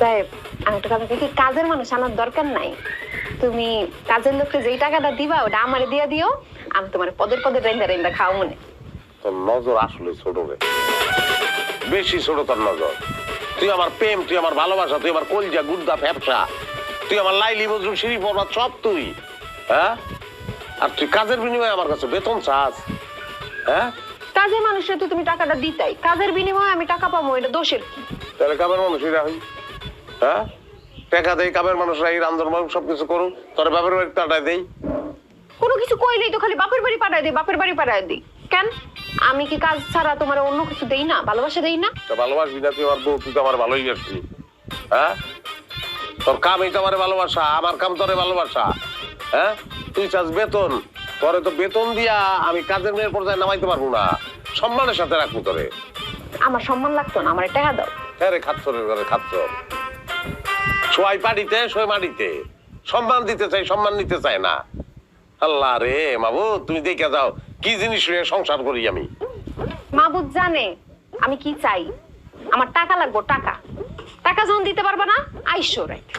সাহেব আমি একটা কথা কি কাজের মানুষ আনার দরকার নাই, তুমি কাজের লোককে যেই টাকাটা দিবা ওটা আমারে দিয়ে দিও, আমি তোমার পদের পদে রেন্দা রেন্দা খাও মনে। তোর নজর আসলে ছোট রে, বেশি ছোট তোর নজর। তুই আমার প্রেম, তুই আমার ভালোবাসা, তুই আমার কলজা গুদ্দা ফ্যাপসা, তুই আমার লাইলি মজরুম সিঁড়ি পড়া সব তুই। হ্যাঁ, আর তুই কাজের বিনিময়ে আমার কাছে বেতন চাস? হ্যাঁ, কাজের মানুষের তো তুমি টাকাটা দিতাই, কাজের বিনিময়ে আমি টাকা পাবো, এটা দোষের কি? তাহলে কামের মানুষই রাখি। হ্যাঁ, টাকা দেই কামের মানুষরা, এই রান্ধন বাড়ি সবকিছু করুন, তোর বাপের বাড়ি টাটায় দেই। কোনো কিছু কইলেই তো খালি বাপের বাড়ি পাঠায় দিই, বাপের বাড়ি পাঠায় দিই। কেন আমি কি কাজ ছাড়া তোমার অন্য কিছু দেই না, ভালোবাসা দেই না? তা ভালোবাসবি না তুই আমার বউ, তুই তো আমার ভালোই আসবি। হ্যাঁ, তোর কামই তো আমার ভালোবাসা, আমার কাম তোরে ভালোবাসা। হ্যাঁ, তুই চাস বেতন, তোরে তো বেতন দিয়া আমি কাজের মেয়ের পর্যায়ে নামাইতে পারবো না, সম্মানের সাথে রাখবো তোরে। আমার সম্মান লাগতো না, আমার টাকা দাও। হ্যাঁ রে, খাচ্ছরের ঘরে খাচ্ছর, সোয়াই পাড়িতে সোয় মাটিতে, সম্মান দিতে চাই, সম্মান নিতে চাই না। আল্লাহ রে মাবু, তুমি দেখে যাও কি জিনিস নিয়ে সংসার করি আমি। মাবুদ জানে আমি কি চাই, আমার টাকা লাগবো, টাকা। টাকা যখন দিতে পারবা না, আইসো রাইট।